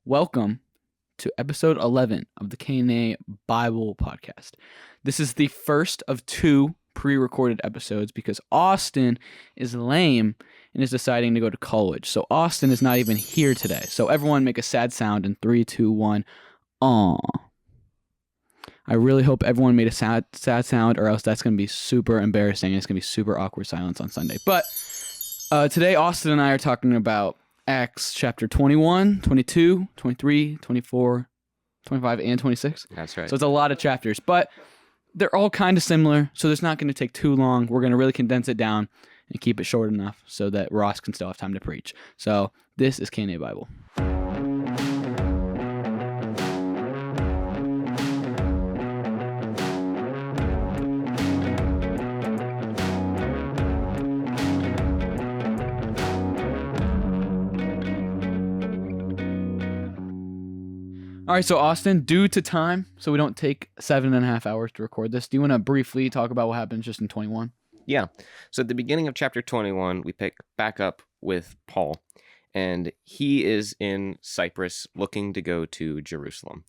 Welcome to episode 11 of the K&A Bible Podcast. This is the first of two pre-recorded episodes because Austin is lame and is deciding to go to college. So Austin is not even here today. So everyone make a sad sound in 3, 2, 1. Aw. I really hope everyone made a sad sound, or else that's going to be super embarrassing and it's going to be super awkward silence on Sunday. But today Austin and I are talking about Acts chapter 21, 22, 23, 24, 25, and 26. That's right. So it's a lot of chapters, but they're all kind of similar, so it's not going to take too long. We're going to really condense it down and keep it short enough so that Ross can still have time to preach. So this is K&A Bible. All right, so Austin, due to time, so we don't take 7.5 hours to record this, do you want to briefly talk about what happens just in 21? Yeah. So at the beginning of chapter 21, we pick back up with Paul, and he is in Cyprus looking to go to Jerusalem.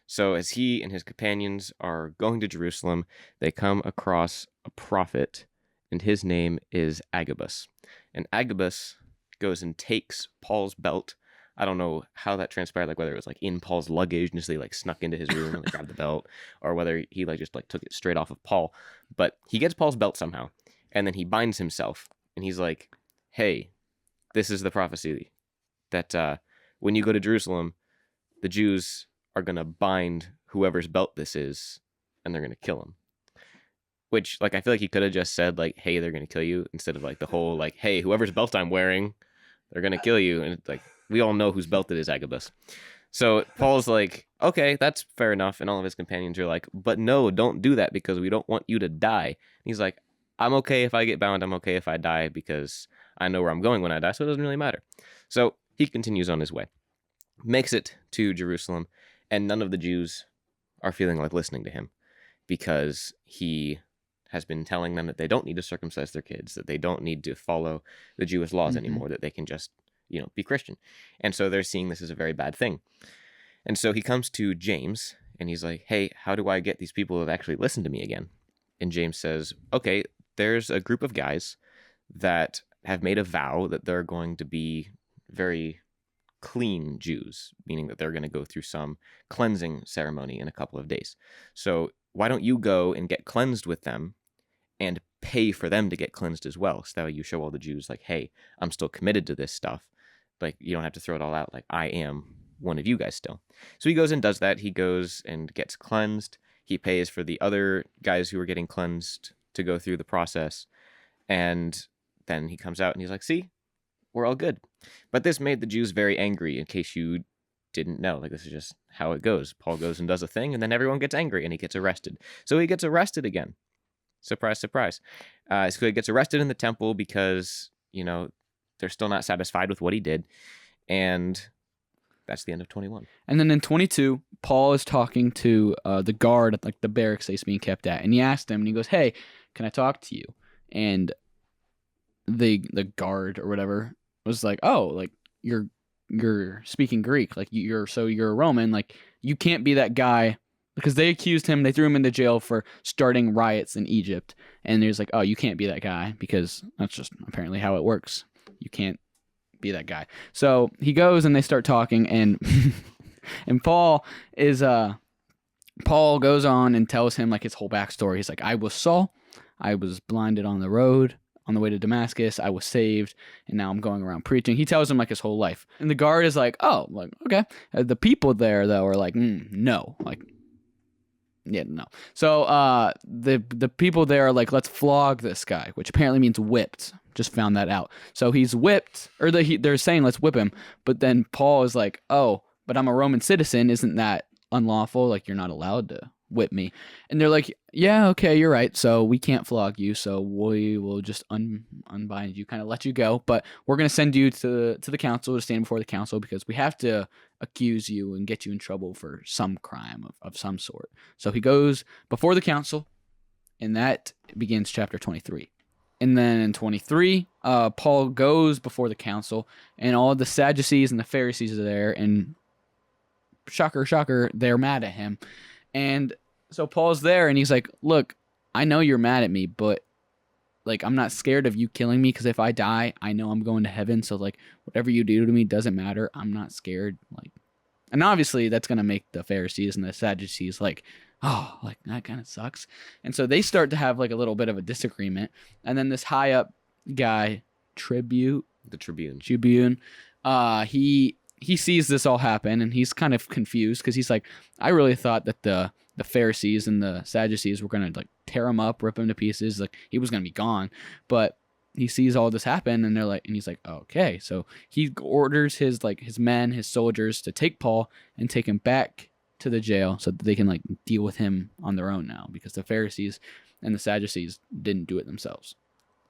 So as he and his companions are going to Jerusalem, they come across a prophet, and his name is Agabus. And Agabus goes and takes Paul's belt. I don't know how that transpired, like whether it was like in Paul's luggage and just they like snuck into his room and like grabbed the belt, or whether he like just took it straight off of Paul. But he gets Paul's belt somehow, and then he binds himself, and he's like, "Hey, this is the prophecy that when you go to Jerusalem, the Jews are gonna bind whoever's belt this is, and they're gonna kill him." Which, like, I feel like he could have just said like, "Hey, they're gonna kill you," instead of like the whole like, "Hey, whoever's belt I'm wearing, they're gonna kill you," and it's like, we all know whose belt it is, Agabus. So Paul's like, okay, that's fair enough. And all of his companions are like, but no, don't do that because we don't want you to die. And he's like, I'm okay if I get bound. I'm okay if I die because I know where I'm going when I die. So it doesn't really matter. So he continues on his way, makes it to Jerusalem. And none of the Jews are feeling like listening to him because he has been telling them that they don't need to circumcise their kids, that they don't need to follow the Jewish laws anymore, that they can just be Christian. And so they're seeing this as a very bad thing. And so he comes to James and he's like, hey, how do I get these people to actually listen to me again? And James says, okay, there's a group of guys that have made a vow that they're going to be very clean Jews, meaning that they're going to go through some cleansing ceremony in a couple of days. So why don't you go and get cleansed with them and pay for them to get cleansed as well? So that way you show all the Jews like, hey, I'm still committed to this stuff. Like, you don't have to throw it all out. Like, I am one of you guys still. So he goes and does that. He goes and gets cleansed. He pays for the other guys who are getting cleansed to go through the process. And then he comes out and he's like, see, we're all good. But this made the Jews very angry, in case you didn't know. Like, this is just how it goes. Paul goes and does a thing, and then everyone gets angry, and he gets arrested. So he gets arrested again. Surprise, surprise. So he gets arrested in the temple because, they're still not satisfied with what he did. And that's the end of 21. And then in 22, Paul is talking to the guard at like the barracks he's being kept at. And he asked him, and he goes, hey, can I talk to you? And the guard or whatever was like, oh, like you're speaking Greek. Like you're a Roman. Like you can't be that guy. Because they accused him, they threw him into jail for starting riots in Egypt. And he was like, oh, you can't be that guy because that's just apparently how it works. You can't be that guy. So he goes and they start talking, and and Paul goes on and tells him like his whole backstory. He's like, I was Saul, I was blinded on the road on the way to Damascus, I was saved, and now I'm going around preaching. He tells him like his whole life. And the guard is like, oh, like, okay. The people there though are like, no, like, yeah, no. So the people there are like, let's flog this guy, which apparently means whipped. Just found that out. So he's whipped, or they're saying let's whip him. But then Paul is like, oh, but I'm a Roman citizen. Isn't that unlawful? Like, you're not allowed to whip me. And they're like, yeah, okay, you're right. So we can't flog you. So we will just unbind you, kind of let you go. But we're going to send you to the council, to stand before the council, because we have to accuse you and get you in trouble for some crime of some sort. So he goes before the council, and that begins chapter 23. And then in 23, Paul goes before the council, and all the Sadducees and the Pharisees are there, and shocker, shocker, they're mad at him. And so Paul's there and he's like, look, I know you're mad at me, but like, I'm not scared of you killing me because if I die, I know I'm going to heaven. So like, whatever you do to me doesn't matter. I'm not scared. Like, and obviously that's going to make the Pharisees and the Sadducees like, oh, like that kind of sucks. And so they start to have like a little bit of a disagreement. And then this high up guy, The Tribune. he sees this all happen and he's kind of confused because he's like, I really thought that the Pharisees and the Sadducees were going to like tear him up, rip him to pieces. Like he was going to be gone, but he sees all this happen and they're like, and he's like, okay. So he orders his men, his soldiers to take Paul and take him back to the jail so that they can like deal with him on their own now because the Pharisees and the Sadducees didn't do it themselves.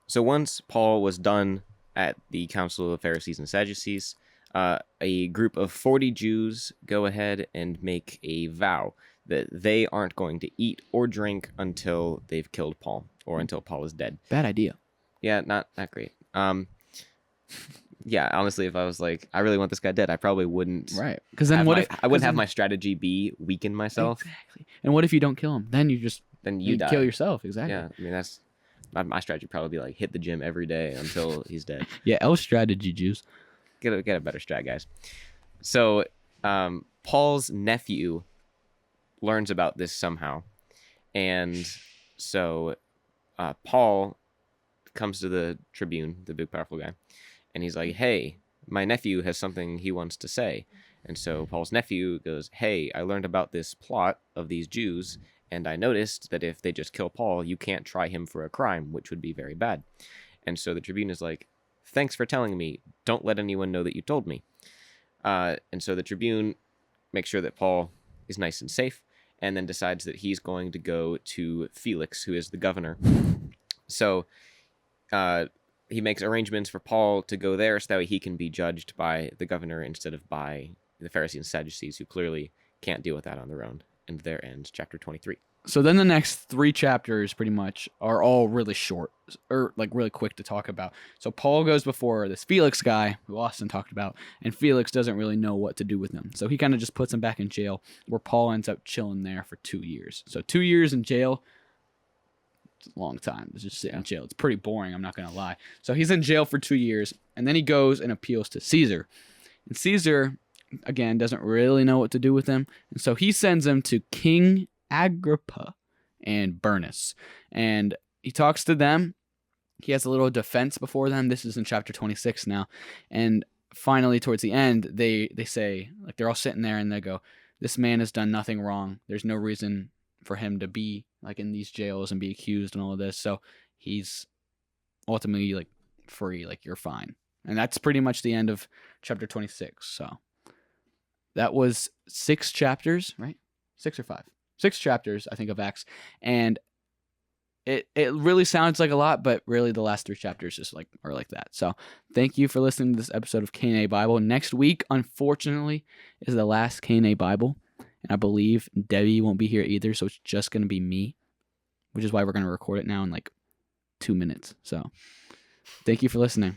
So once Paul was done at the Council of Pharisees and Sadducees, a group of 40 Jews go ahead and make a vow that they aren't going to eat or drink until they've killed Paul or until Paul is dead. Bad idea. Yeah, not great. Yeah, honestly, if I was like, I really want this guy dead, I probably wouldn't. Right. Because then what if I wouldn't have my strategy be weaken myself? Exactly. And what if you don't kill him? Then you die. Kill yourself. Exactly. Yeah, I mean that's my strategy. Probably be like hit the gym every day until he's dead. Yeah, L strategy, Jews. Get a better strat, guys. So Paul's nephew learns about this somehow, and so Paul comes to the Tribune, the big powerful guy, and he's like, hey, my nephew has something he wants to say. And so Paul's nephew goes, hey, I learned about this plot of these Jews, and I noticed that if they just kill Paul, you can't try him for a crime, which would be very bad. And so the Tribune is like, thanks for telling me. Don't let anyone know that you told me. And so the Tribune makes sure that Paul is nice and safe, and then decides that he's going to go to Felix, who is the governor. So he makes arrangements for Paul to go there so that way he can be judged by the governor instead of by the Pharisees and Sadducees, who clearly can't deal with that on their own. And there ends chapter 23. So then the next 3 chapters pretty much are all really short or like really quick to talk about. So Paul goes before this Felix guy who Austin talked about, and Felix doesn't really know what to do with him. So he kind of just puts him back in jail where Paul ends up chilling there for 2 years. So 2 years in jail, it's a long time to just sit in jail. It's pretty boring, I'm not going to lie. So he's in jail for 2 years, and then he goes and appeals to Caesar. And Caesar, again, doesn't really know what to do with him. And so he sends him to King Agrippa and Bernice, and he talks to them. He has a little defense before them. This is in chapter 26 now, and finally towards the end they say, like, they're all sitting there and they go, this man has done nothing wrong, there's no reason for him to be like in these jails and be accused and all of this, so he's ultimately like free, like you're fine. And that's pretty much the end of chapter 26. So that was 6 chapters, right? 6 or 5? 6 chapters, I think, of Acts, and it really sounds like a lot, but really the last 3 chapters just like are like that. So thank you for listening to this episode of K&A Bible. Next week, unfortunately, is the last K&A Bible, and I believe Debbie won't be here either, so it's just going to be me, which is why we're going to record it now in like 2 minutes. So thank you for listening.